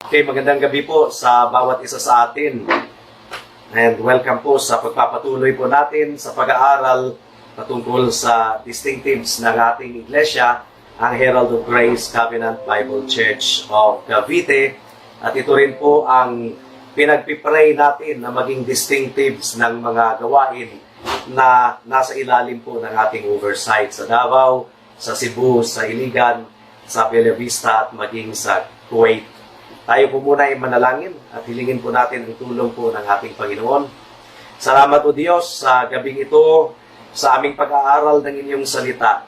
Okay, magandang gabi po sa bawat isa sa atin. And welcome po sa pagpapatuloy po natin sa pag-aaral patungkol sa distinctives ng ating iglesia, ang Herald of Grace Covenant Bible Church of Cavite. At ito rin po ang pinagpipray natin na maging distinctives ng mga gawain na nasa ilalim po ng ating oversight sa Davao, sa Cebu, sa Iligan, sa Bella Vista at maging sa Kuwait. Tayo po muna ay manalangin at hilingin po natin ang tulong po ng ating Panginoon. Salamat o Diyos sa gabing ito, sa aming pag-aaral ng inyong salita.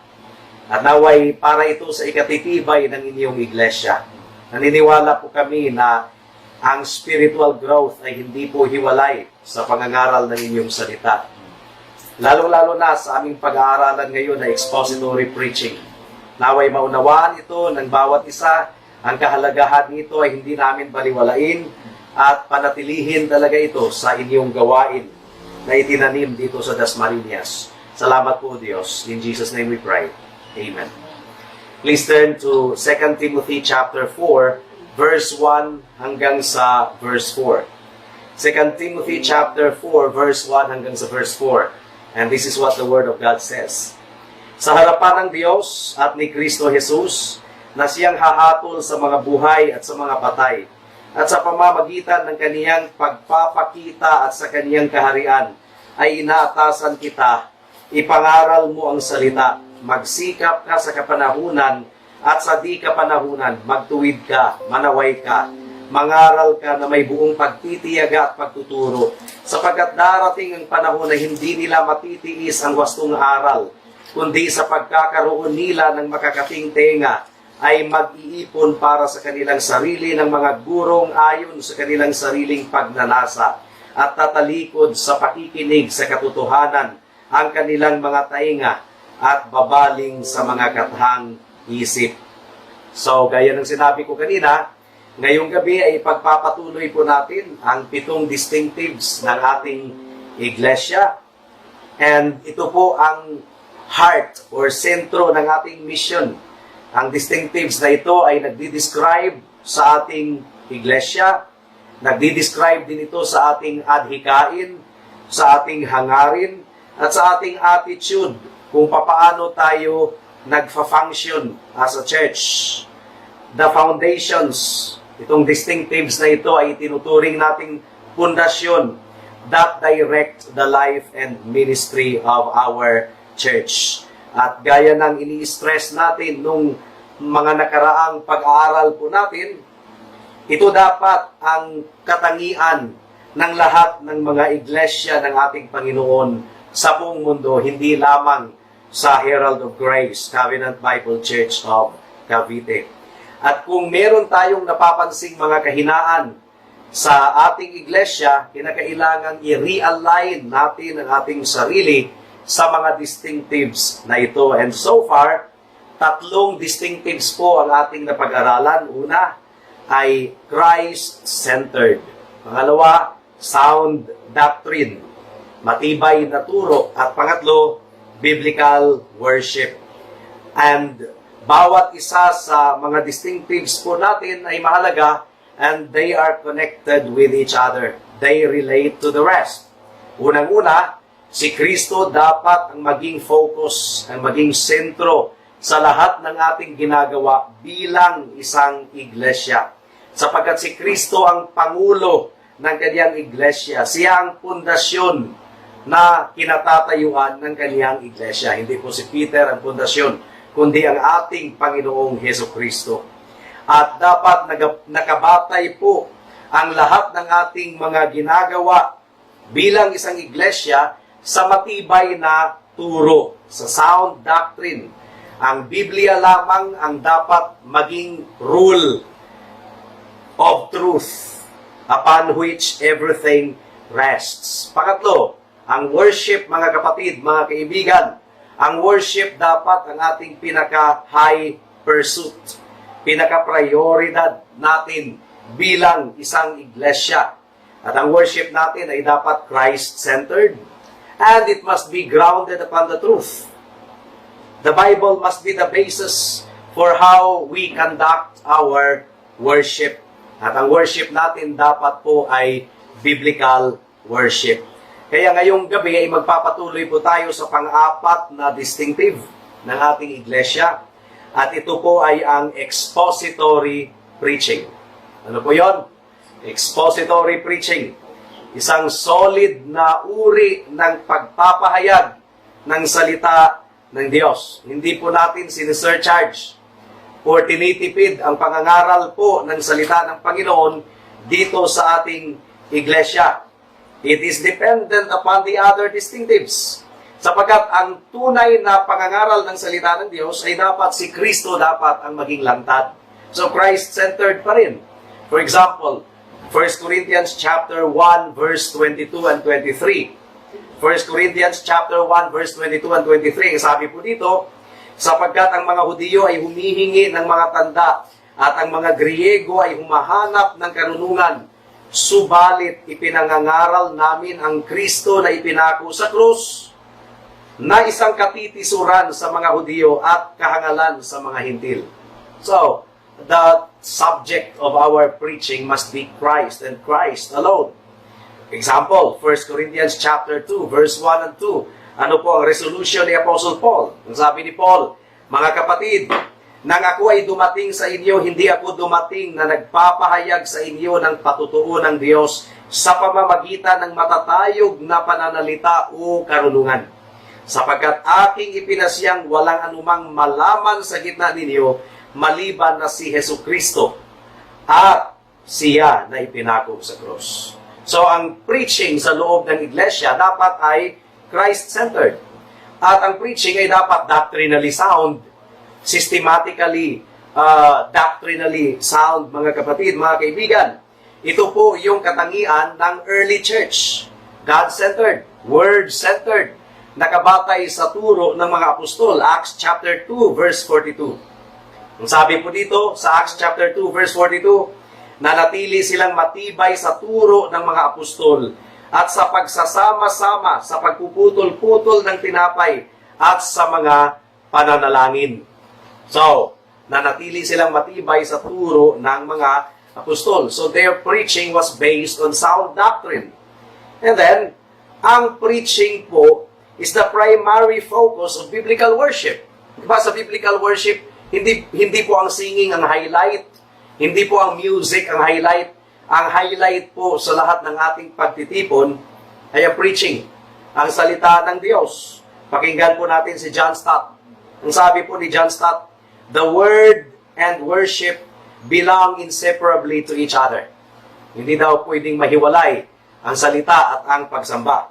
At naway para ito sa ikatitibay ng inyong iglesia. Naniniwala po kami na ang spiritual growth ay hindi po hiwalay sa pangangaral ng inyong salita. Lalo-lalo na sa aming pag-aaralan ngayon na expository preaching. Naway maunawaan ito ng bawat isa. Ang kahalagahan nito ay hindi namin baliwalain at panatilihin talaga ito sa inyong gawain na itinanim dito sa Dasmariñas. Salamat po Diyos. In Jesus' name we pray. Amen. Please turn to 2 Timothy chapter 4, verse 1 hanggang sa verse 4. 2 Timothy chapter 4, verse 1 hanggang sa verse 4. And this is what the Word of God says. Sa harapan ng Diyos at ni Kristo Jesus, na siyang hahatol sa mga buhay at sa mga patay, at sa pamamagitan ng kaniyang pagpapakita at sa kaniyang kaharian, ay inaatasan kita, ipangaral mo ang salita, magsikap ka sa kapanahunan, at sa di kapanahunan, magtuwid ka, manaway ka, mangaral ka na may buong pagtitiyaga at pagtuturo, sapagkat darating ang panahon na hindi nila matitiis ang wastong aral, kundi sa pagkakaroon nila ng makakating tenga, ay mag-iipon para sa kanilang sarili ng mga gurong ayon sa kanilang sariling pagnanasa at tatalikod sa pakikinig sa katotohanan ang kanilang mga tainga at babaling sa mga kathang isip. So, gaya ng sinabi ko kanina, ngayong gabi ay pagpapatuloy po natin ang 7 distinctives ng ating iglesia. And ito po ang heart or sentro ng ating mission. Ang distinctives na ito ay nagdi-describe sa ating iglesia, nagdi-describe din ito sa ating adhikain, sa ating hangarin, at sa ating attitude kung papaano tayo nagfa-function as a church. The foundations, itong distinctives na ito ay tinuturing nating pundasyon that direct the life and ministry of our church. At gaya ng ini-stress natin nung mga nakaraang pag-aaral po natin, ito dapat ang katangian ng lahat ng mga iglesia ng ating Panginoon sa buong mundo, hindi lamang sa Herald of Grace Covenant Bible Church of Cavite. At kung meron tayong napapansing mga kahinaan sa ating iglesia, kinakailangan i-realign natin ang ating sarili sa mga distinctives na ito. And so far, 3 distinctives po ang ating napag-aralan. Una ay Christ-centered. Pangalawa, sound doctrine, matibay na turo. At pangatlo, biblical worship. And bawat isa sa mga distinctives po natin ay mahalaga and they are connected with each other. They relate to the rest. Unang-una, si Kristo dapat ang maging focus, ang maging sentro sa lahat ng ating ginagawa bilang isang iglesia. Sapagkat si Kristo ang pangulo ng kanyang iglesia. Siya ang pundasyon na kinatatayuan ng kanyang iglesia. Hindi po si Peter ang pundasyon, kundi ang ating Panginoong Hesus Kristo. At dapat nakabatay po ang lahat ng ating mga ginagawa bilang isang iglesia sa matibay na turo, sa sound doctrine. Ang Biblia lamang ang dapat maging rule of truth upon which everything rests. Pangatlo, ang worship, mga kapatid, mga kaibigan, ang worship dapat ang ating pinaka-high pursuit, pinaka-prioridad natin bilang isang iglesia. At ang worship natin ay dapat Christ-centered, and it must be grounded upon the truth. The Bible must be the basis for how we conduct our worship. At ang worship natin dapat po ay biblical worship. Kaya ngayong gabi ay magpapatuloy po tayo sa pang-apat na distinctive ng ating iglesia. At ito po ay ang expository preaching. Ano po yon? Expository preaching. Isang solid na uri ng pagpapahayag ng salita ng Diyos. Hindi po natin sinisurcharge or tinitipid ang pangangaral po ng salita ng Panginoon dito sa ating iglesia. It is dependent upon the other distinctives. Sapagkat ang tunay na pangangaral ng salita ng Diyos ay dapat si Kristo dapat ang maging lantad. So Christ-centered pa rin. For example, 1 Corinthians chapter 1 verse 22 and 23. 1 Corinthians chapter 1 verse 22 and 23. Sabi po dito, sapagkat ang mga Hudiyo ay humihingi ng mga tanda at ang mga Griego ay humahanap ng karunungan. Subalit ipinangangaral namin ang Kristo na ipinako sa krus na isang katitisuran sa mga Hudiyo at kahangalan sa mga Hintil. So, the subject of our preaching must be Christ and Christ alone. Example, 1 Corinthians chapter 2 verse 1 and 2. Ano po ang resolution ni Apostle Paul? Ang sabi ni Paul, mga kapatid, nang ako ay dumating sa inyo, hindi ako dumating na nagpapahayag sa inyo ng patutuo ng Diyos sa pamamagitan ng matatayog na pananalita o karunungan. Sapagkat aking ipinasyang walang anumang malaman sa gitna ninyo, maliban na si Jesucristo at siya na ipinako sa krus. So, ang preaching sa loob ng iglesia dapat ay Christ-centered. At ang preaching ay dapat doctrinally sound, systematically, doctrinally sound, mga kapatid, mga kaibigan. Ito po yung katangian ng early church. God-centered, Word-centered, nakabatay sa turo ng mga apostol. Acts chapter 2, verse 42. Ang sabi po dito, sa Acts chapter 2, verse 42, nanatili silang matibay sa turo ng mga apostol at sa pagsasama-sama, sa pagpuputol-putol ng tinapay at sa mga pananalangin. So, nanatili silang matibay sa turo ng mga apostol. So, their preaching was based on sound doctrine. And then, ang preaching po is the primary focus of biblical worship. Diba sa biblical worship, hindi po ang singing ang highlight, hindi po ang music ang highlight. Ang highlight po sa lahat ng ating pagtitipon ay ang preaching, ang salita ng Diyos. Pakinggan po natin si John Stott. Ang sabi po ni John Stott, the word and worship belong inseparably to each other. Hindi daw pwedeng mahiwalay ang salita at ang pagsamba.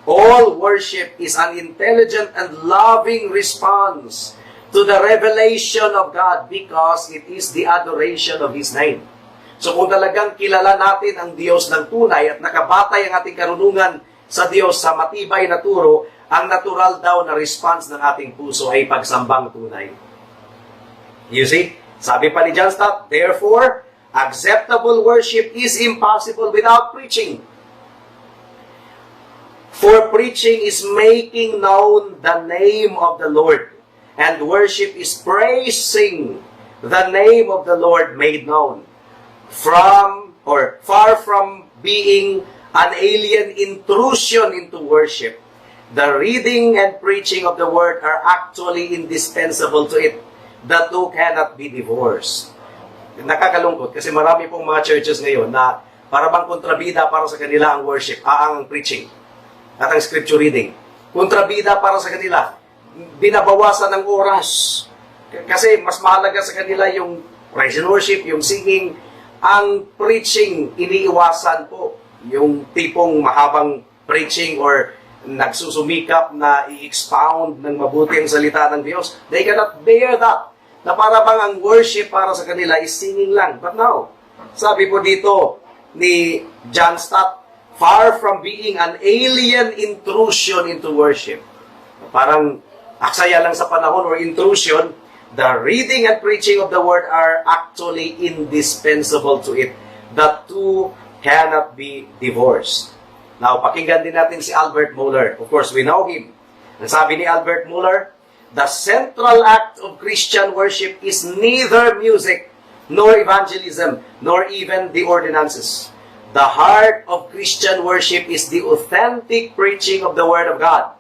All worship is an intelligent and loving response to the revelation of God because it is the adoration of His name. So kung talagang kilala natin ang Diyos ng tunay at nakabatay ang ating karunungan sa Diyos sa matibay na turo, ang natural daw na response ng ating puso ay pagsambang tunay. You see? Sabi pa ni John Stott, therefore, acceptable worship is impossible without preaching. For preaching is making known the name of the Lord, and worship is praising the name of the Lord made known. Far from being an alien intrusion into worship, the reading and preaching of the Word are actually indispensable to it. The two cannot be divorced. Nakakalungkot kasi marami pong mga churches ngayon na para bang kontrabida para sa kanila ang worship, ang preaching at ang scripture reading. Kontrabida para sa kanila. Binabawasan ng oras. Kasi mas mahalaga sa kanila yung praise and worship, yung singing. Ang preaching, iniiwasan po. Yung tipong mahabang preaching or nagsusumikap na i-expound ng mabuti ang salita ng Diyos. They cannot bear that. Na para bang ang worship para sa kanila is singing lang. But no. Sabi po dito ni John Stott, far from being an alien intrusion into worship. Parang aksaya lang sa panahon or intrusion, the reading and preaching of the Word are actually indispensable to it. The two cannot be divorced. Now, pakinggan din natin si Albert Mohler. Of course, we know him. Ang sabi ni Albert Mohler, the central act of Christian worship is neither music nor evangelism, nor even the ordinances. The heart of Christian worship is the authentic preaching of the Word of God.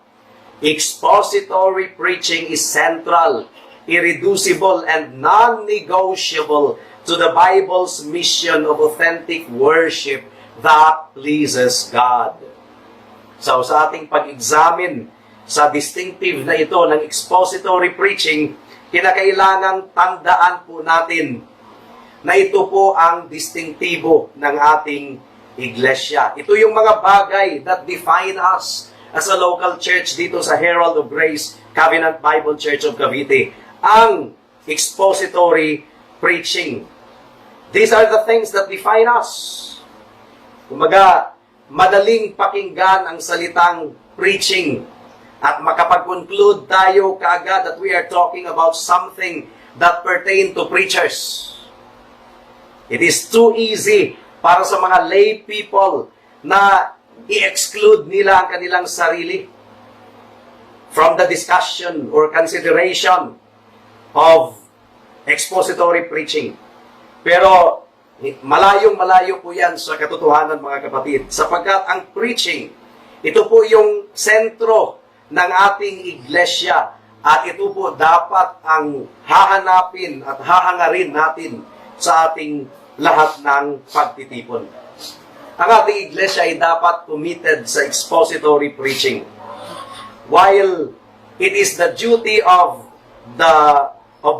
Expository preaching is central, irreducible, and non-negotiable to the Bible's mission of authentic worship that pleases God. So sa ating pag-examine sa distinctive na ito ng expository preaching, kinakailangang tandaan po natin na ito po ang distintibo ng ating iglesia. Ito yung mga bagay that define us as a local church dito sa Herald of Grace Covenant Bible Church of Cavite. Ang expository preaching. These are the things that define us. Kumaga, madaling pakinggan ang salitang preaching at makapag-conclude tayo kaagad that we are talking about something that pertain to preachers. It is too easy para sa mga lay people na i-exclude nila ang kanilang sarili from the discussion or consideration of expository preaching. Pero malayong-malayo po yan sa katotohanan, mga kapatid, sapagkat ang preaching, ito po yung sentro ng ating iglesia at ito po dapat ang hahanapin at hahangarin natin sa ating lahat ng pagtitipon. Ang ating iglesia ay dapat committed sa expository preaching. While it is the duty of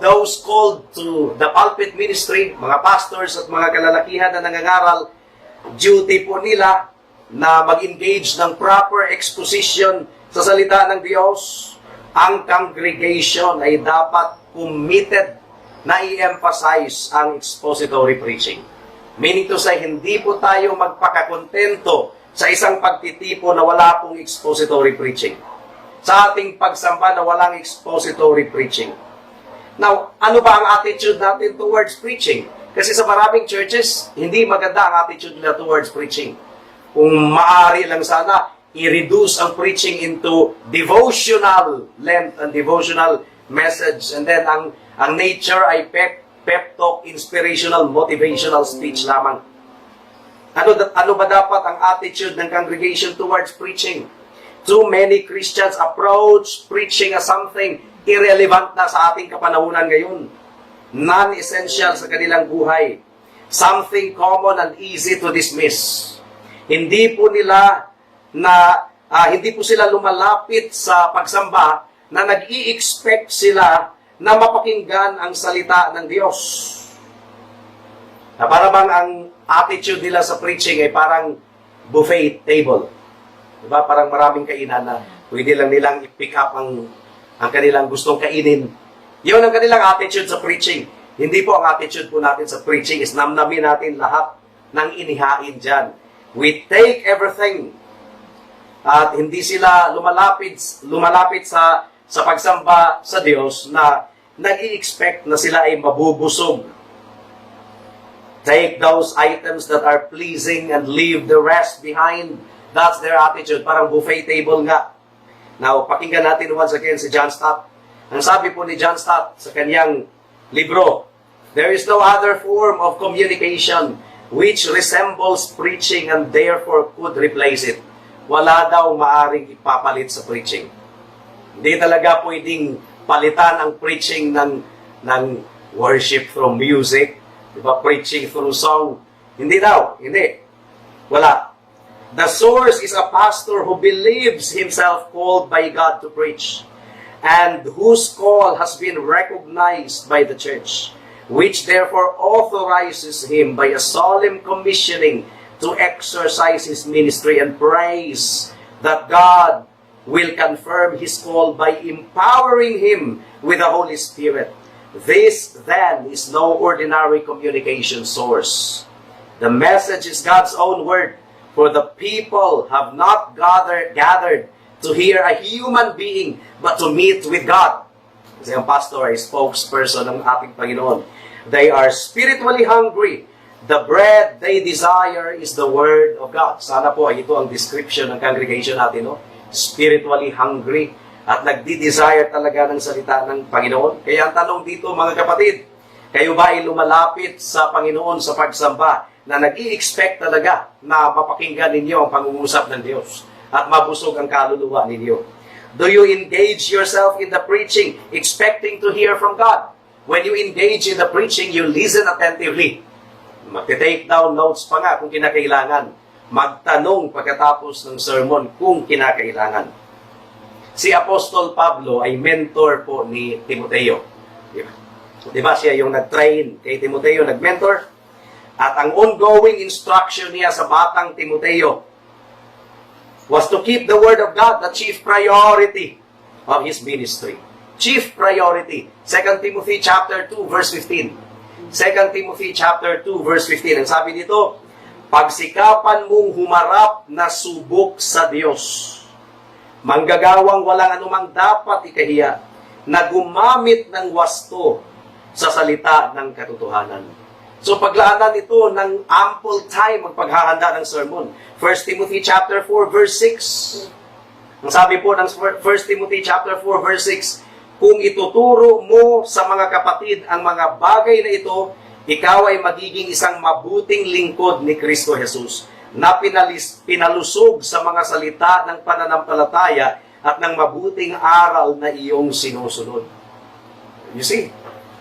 those called to the pulpit ministry, mga pastors at mga kalalakihan na nangangaral, duty po nila na mag-engage ng proper exposition sa salita ng Diyos. Ang congregation ay dapat committed na i-emphasize ang expository preaching. Meaning to say, hindi po tayo magpakakontento sa isang pagtitipo na wala pong expository preaching. Sa ating pagsamba na walang expository preaching. Now, ano ba ang attitude natin towards preaching? Kasi sa maraming churches, hindi maganda ang attitude nila towards preaching. Kung maaari lang sana, i-reduce ang preaching into devotional length and devotional message. And then, ang nature ay pep talk, inspirational, motivational speech lamang. Ano ba dapat ang attitude ng congregation towards preaching? Too many Christians approach preaching as something irrelevant na sa ating kapanahunan ngayon. Non-essential sa kanilang buhay. Something common and easy to dismiss. Hindi po sila lumalapit sa pagsamba na nag-i-expect sila na mapakinggan ang salita ng Diyos. Na para bang ang attitude nila sa preaching ay parang buffet table. Diba? Parang maraming kainan na pwede lang nilang i-pick up ang kanilang gustong kainin. Yun ang kanilang attitude sa preaching. Hindi po ang attitude po natin sa preaching is namnamin natin lahat ng inihain dyan. We take everything. At hindi sila lumalapit sa pagsamba sa Diyos na nag-i-expect na sila ay mabubusog. Take those items that are pleasing and leave the rest behind. That's their attitude. Parang buffet table nga. Now, pakinggan natin once again si John Stott. Ang sabi po ni John Stott sa kanyang libro, there is no other form of communication which resembles preaching and therefore could replace it. Wala daw maaring ipapalit sa preaching. Hindi talaga pwedeng palitan ang preaching ng worship through music, diba? Preaching through song. Hindi daw. Hindi. Wala. The source is a pastor who believes himself called by God to preach and whose call has been recognized by the church, which therefore authorizes him by a solemn commissioning to exercise his ministry and prays that God will confirm his call by empowering him with the Holy Spirit. This, then, is no ordinary communication source. The message is God's own word, for the people have not gathered to hear a human being, but to meet with God. Kasi ang pastor ay spokesperson ng ating Panginoon. They are spiritually hungry. The bread they desire is the Word of God. Sana po ay ito ang description ng congregation natin, no? Spiritually hungry at nagdi-desire talaga ng salita ng Panginoon. Kaya ang tanong dito, mga kapatid, Kayo ba ay lumalapit sa Panginoon sa pagsamba na nag-i-expect talaga na mapakinggan ninyo ang pangungusap ng Diyos at mabusog ang kaluluwa ninyo? Do you engage yourself in the preaching, expecting to hear from God? When you engage in the preaching, you listen attentively. Mag-take down notes pa nga kung kinakailangan. Magtanong pagkatapos ng sermon kung kinakailangan. Si Apostol Pablo ay mentor po ni Timoteo. Diba siya yung nag-train kay Timoteo, nag-mentor? At ang ongoing instruction niya sa batang Timoteo was to keep the Word of God the chief priority of his ministry. Chief priority. 2 Timothy chapter 2 verse 15. 2 Timothy chapter 2 verse 15. Ang sabi dito, pagsikapan mong humarap na subok sa Diyos. Manggagawang walang anumang dapat ikahiya na gumamit ng wasto sa salita ng katotohanan. So paglaanan ito ng ample time ang paghahanda ng sermon. 1 Timothy chapter 4 verse 6. Ang sabi po ng 1 Timothy chapter 4 verse 6, kung ituturo mo sa mga kapatid ang mga bagay na ito, ikaw ay magiging isang mabuting lingkod ni Kristo Jesus na pinalusog sa mga salita ng pananampalataya at ng mabuting aral na iyong sinusunod. You see,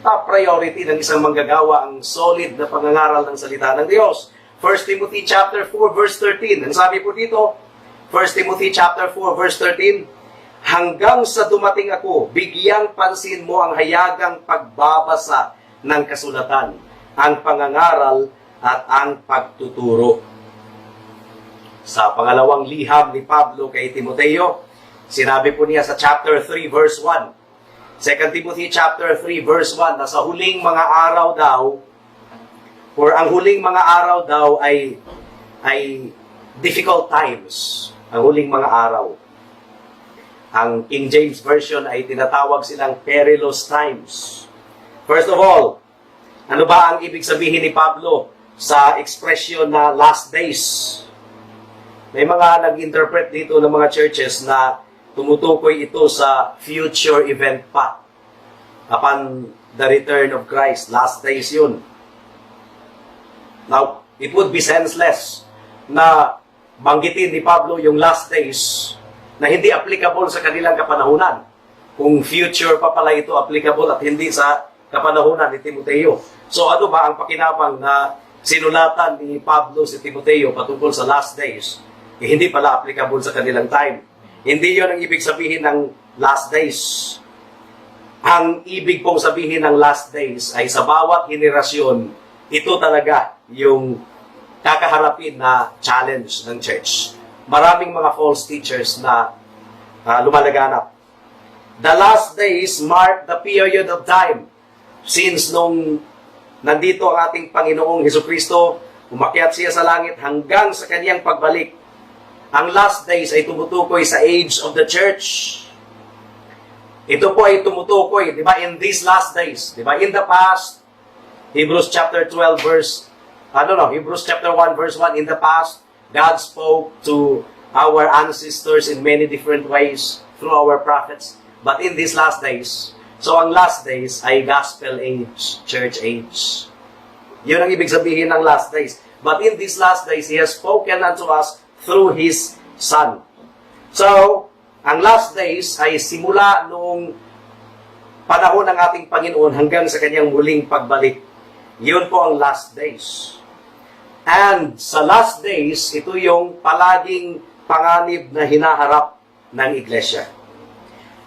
top priority ng isang manggagawa ang solid na pangangaral ng salita ng Diyos. 1 Timothy chapter 4 verse 13. Ang sabi po dito, 1 Timothy chapter 4 verse 13, hanggang sa dumating ako, bigyang pansin mo ang hayagang pagbabasa ng kasulatan, ang pangangaral at ang pagtuturo. Sa pangalawang liham ni Pablo kay Timoteo, sinabi po niya sa chapter 3 verse 1, 2 Timothy chapter 3 verse 1, na sa huling mga araw daw, or ang huling mga araw daw ay difficult times. Ang huling mga araw. Ang King James Version ay tinatawag silang perilous times. First of all, ano ba ang ibig sabihin ni Pablo sa expression na last days? May mga nag-interpret dito ng mga churches na tumutukoy ito sa future event pa. Upon the return of Christ. Last days yun. Now, it would be senseless na banggitin ni Pablo yung last days na hindi applicable sa kanilang kapanahunan. Kung future pa pala ito applicable at hindi sa kapanahunan ni Timoteo. So ano ba ang pakinabang na sinulatan ni Pablo si Timoteo patungkol sa last days? Hindi pala applicable sa kanilang time. Hindi yun ang ibig sabihin ng last days. Ang ibig pong sabihin ng last days ay sa bawat henerasyon, ito talaga yung kakaharapin na challenge ng church. Maraming mga false teachers na lumalaganap. The last days mark the period of time since nung nandito ang ating Panginoong Hesukristo, umakyat siya sa langit hanggang sa kanyang pagbalik. Ang last days ay tumutukoy sa age of the church. Ito po ay tumutukoy, di ba, in these last days. Di ba, in the past, Hebrews chapter 1 verse 1, in the past, God spoke to our ancestors in many different ways through our prophets. But in these last days, so ang last days ay gospel age, church age. Yun ang ibig sabihin ng last days. But in these last days, He has spoken unto us through His Son. So, ang last days ay simula noong panahon ng ating Panginoon hanggang sa kanyang muling pagbalik. Yun po ang last days. And sa last days, ito yung palaging panganib na hinaharap ng iglesia.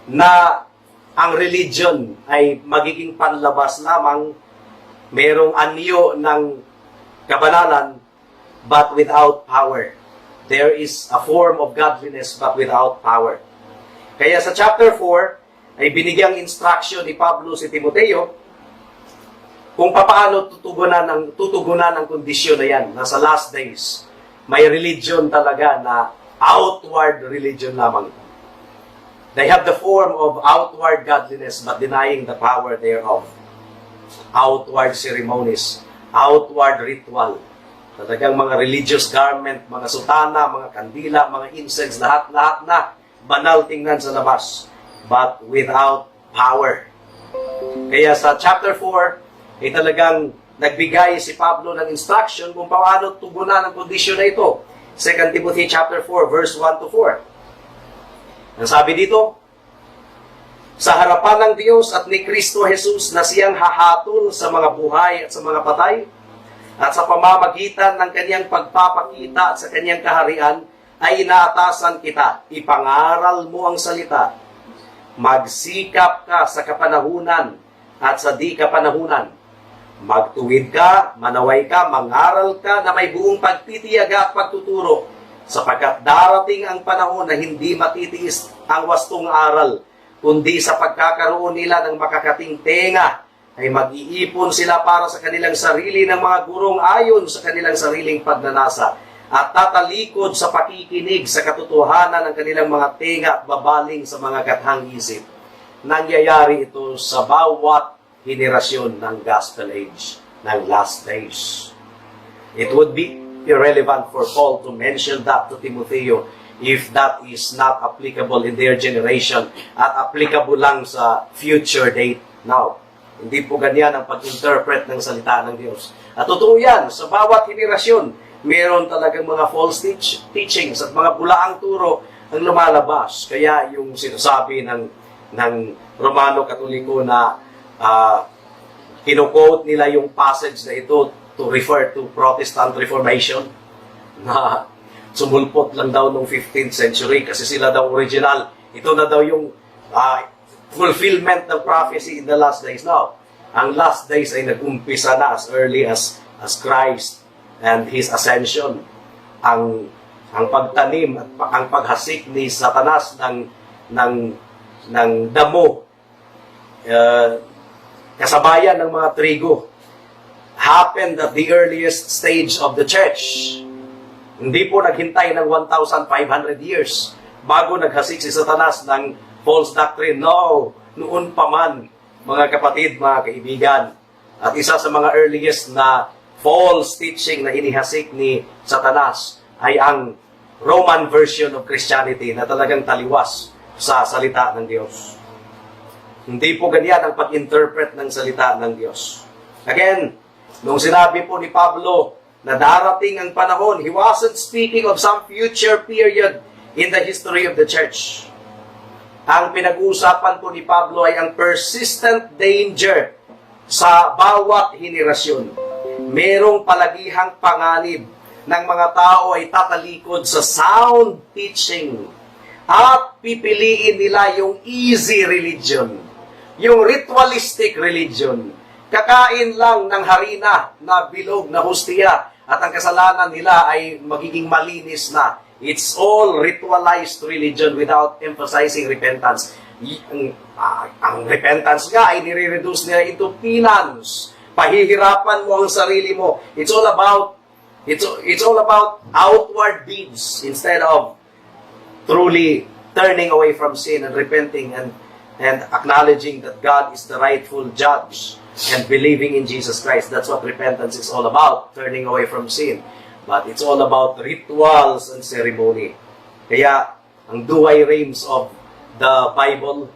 Na ang religion ay magiging panlabas lamang, merong anyo ng kabanalan, but without power. There is a form of godliness but without power. Kaya sa chapter 4, ay binigyang instruction ni Pablo si Timoteo kung paano tutugunan ang kondisyon na yan, na sa last days, may religion talaga na outward religion lamang. They have the form of outward godliness but denying the power thereof. Outward ceremonies, outward ritual, talagang mga religious garment, mga sutana, mga kandila, mga incense, lahat-lahat na banal tingnan sa labas, but without power. Kaya sa chapter 4, ay talagang nagbigay si Pablo ng instruction kung paano tugunan ang kondisyon na ito. 2 Timothy chapter 4, verse 1 to 4. Ang sabi dito, sa harapan ng Diyos at ni Kristo Jesus na siyang hahatol sa mga buhay at sa mga patay, at sa pamamagitan ng kanyang pagpapakita sa kanyang kaharian, ay inaatasan kita, ipangaral mo ang salita, magsikap ka sa kapanahunan at sa di kapanahunan, magtuwid ka, manaway ka, mangaral ka na may buong pagtitiyaga at pagtuturo, sapagkat darating ang panahon na hindi matitiis ang wastong aral, kundi sa pagkakaroon nila ng makakating tenga, ay mag-iipon sila para sa kanilang sarili ng mga gurong ayon sa kanilang sariling pagnanasa, at tatalikod sa pakikinig sa katotohanan ng kanilang mga tenga at babaling sa mga gathang isip. Nangyayari ito sa bawat henerasyon ng gospel age, ng last days. It would be irrelevant for Paul to mention that to Timothy if that is not applicable in their generation at applicable lang sa future date now. Hindi po ganyan ang pag-interpret ng salita ng Diyos. At totoo yan, sa bawat henerasyon, meron talagang mga false teachings at mga bulaang turo ang lumalabas. Kaya yung sinasabi ng Romano Katoliko na kino-quote nila yung passage na ito to refer to Protestant Reformation na sumulpot lang daw noong 15th century kasi sila daw original. Ito na daw yung fulfillment ng prophecy in the last days. Now, ang last days ay nag-umpisa na as early as Christ and His ascension. Ang pagtanim at ang paghasik ni Satanas ng damo, kasabayan ng mga trigo, happened at the earliest stage of the church. Hindi po naghintay ng 1,500 years bago naghasik si Satanas ng false doctrine. No, noon pa man, mga kapatid, mga kaibigan. At isa sa mga earliest na false teaching na inihasik ni Satanas ay ang Roman version of Christianity na talagang taliwas sa salita ng Diyos. Hindi po ganyan ang pag-interpret ng salita ng Diyos. Again, nung sinabi po ni Pablo na darating ang panahon, he wasn't speaking of some future period in the history of the church. Ang pinag-uusapan po ni Pablo ay ang persistent danger sa bawat henerasyon. Merong palagihang panganib ng mga tao ay tatalikod sa sound teaching at pipiliin nila yung easy religion, yung ritualistic religion. Kakain lang ng harina na bilog na hostia at ang kasalanan nila ay magiging malinis na. It's all ritualized religion without emphasizing repentance. Ang repentance nga ay nire-reduce nila into penance. Pahihirapan mo ang sarili mo. It's all about outward deeds instead of truly turning away from sin and repenting and acknowledging that God is the rightful judge and believing in Jesus Christ. That's what repentance is all about, turning away from sin. But it's all about rituals and ceremony. Kaya, ang dual realms of the Bible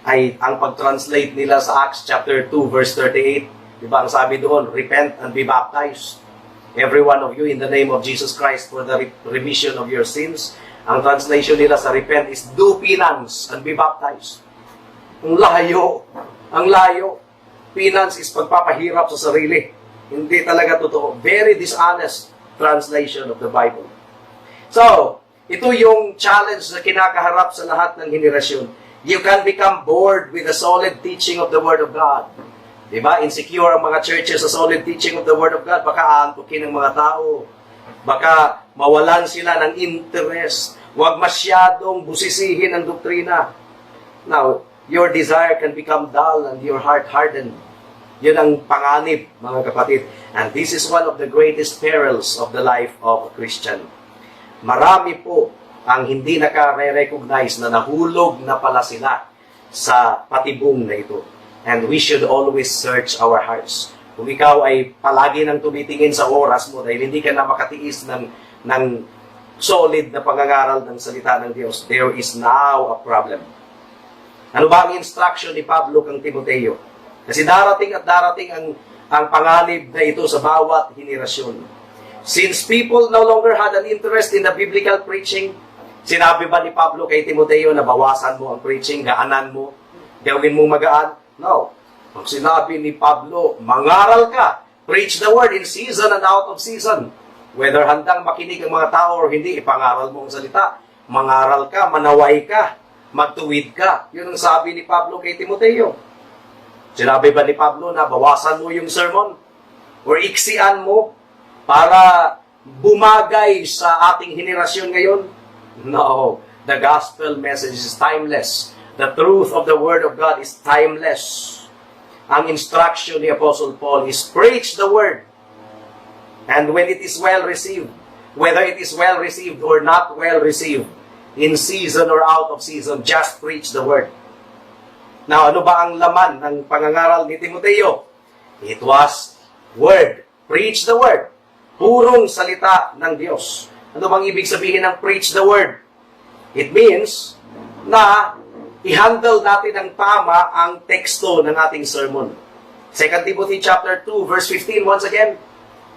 ay ang pag-translate nila sa Acts chapter 2 verse 38. Diba ang sabi doon, repent and be baptized, every one of you in the name of Jesus Christ for the remission of your sins. Ang translation nila sa repent is do penance and be baptized. Ang layo. Ang layo. Penance is pagpapahirap sa sarili. Hindi talaga totoo. Very dishonest translation of the Bible. So, ito yung challenge na kinakaharap sa lahat ng henerasyon. You can become bored with the solid teaching of the Word of God. Diba? Insecure ang mga churches sa solid teaching of the Word of God. Baka aantukin ng mga tao. Baka mawalan sila ng interest. Huwag masyadong busisihin ang doktrina. Now, your desire can become dull and your heart hardened. Yun ang panganib, mga kapatid. And this is one of the greatest perils of the life of a Christian. Marami po ang hindi nakare-recognize na nahulog na pala sila sa patibong na ito. And we should always search our hearts. Kung ikaw ay palagi nang tumitingin sa oras mo dahil hindi ka na makatiis ng solid na pangangaral ng salita ng Diyos, there is now a problem. Ano ba ang instruction ni Pablo kang Timoteo? Kasi darating at darating ang panganib na ito sa bawat henerasyon. Since people no longer had an interest in the biblical preaching, sinabi ba ni Pablo kay Timoteo na bawasan mo ang preaching, gaanan mo, gawin mo magaan? No. Ang sinabi ni Pablo, mangaral ka, preach the word in season and out of season. Whether handang makinig ang mga tao or hindi, ipangaral mo ang salita. Mangaral ka, manaway ka, magtuwid ka. Yun ang sabi ni Pablo kay Timoteo. Sinabi ba ni Pablo na bawasan mo yung sermon? Or iksian mo para bumagay sa ating henerasyon ngayon? No. The gospel message is timeless. The truth of the Word of God is timeless. Ang instruction ni Apostle Paul is preach the Word. And when it is well received, whether it is well received or not well received, in season or out of season, just preach the Word. Now, ano ba ang laman ng pangangaral ni Timoteo? It was Word. Preach the Word. Purong salita ng Diyos. Ano bang ibig sabihin ng preach the Word? It means na i-handle natin ng tama ang teksto ng ating sermon. 2 Timothy chapter 2, verse 15, once again,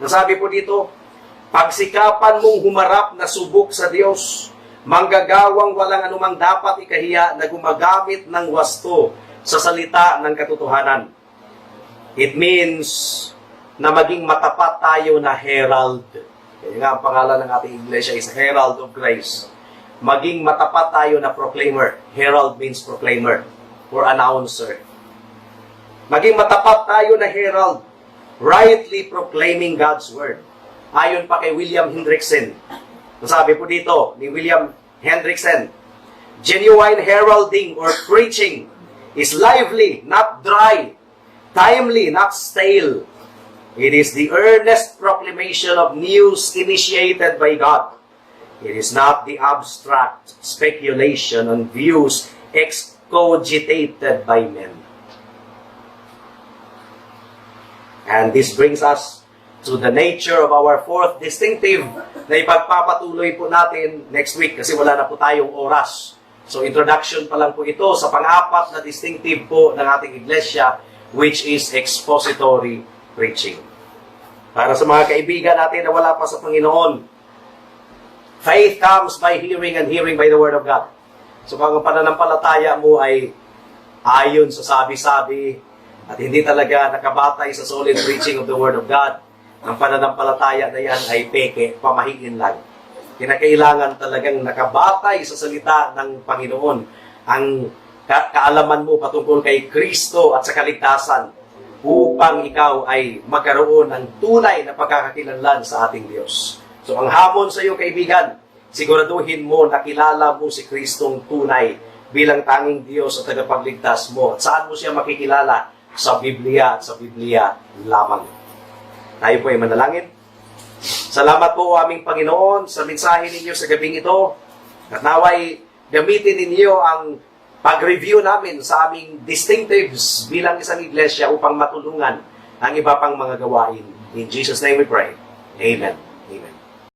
nasabi po dito, pagsikapan mong humarap na subok sa Diyos, manggagawang walang anumang dapat ikahiya na gumagamit ng wasto sa salita ng katotohanan. It means na maging matapat tayo na herald. Kaya nga ang pangalan ng ating iglesia is Herald of Grace. Maging matapat tayo na proclaimer. Herald means proclaimer or announcer. Maging matapat tayo na herald, rightly proclaiming God's Word. Ayon pa kay William Hendrickson, sabi po dito ni William Hendrickson, genuine heralding or preaching is lively, not dry, timely, not stale. It is the earnest proclamation of news initiated by God. It is not the abstract speculation on views excogitated by men. And this brings us to the nature of our fourth distinctive na ipagpapatuloy po natin next week kasi wala na po tayong oras. So introduction pa lang po ito sa pang-apat na distinctive po ng ating iglesia, which is expository preaching. Para sa mga kaibigan natin na wala pa sa Panginoon, faith comes by hearing and hearing by the Word of God. So kung ang pananampalataya mo ay ayon sa sabi-sabi at hindi talaga nakabatay sa solid preaching of the Word of God, ang pananampalataya na yan ay peke, pamahiin lang. Kinakailangan talagang nakabatay sa salita ng Panginoon ang kaalaman mo patungkol kay Kristo at sa kaligtasan upang ikaw ay magkaroon ng tunay na pagkakakilanlan sa ating Diyos. So ang hamon sa iyo, kaibigan, siguraduhin mo na kilala mo si Kristong tunay bilang tanging Diyos at tagapagligtas mo. At saan mo siya makikilala? Sa Biblia at sa Biblia lamang. Tayo po ay manalangin. Salamat po aming Panginoon sa mensahe ninyo sa gabing ito. At naway gamitin ninyo ang pag-review namin sa aming distinctives bilang isang iglesia upang matulungan ang iba pang mga gawain. In Jesus' name we pray. Amen.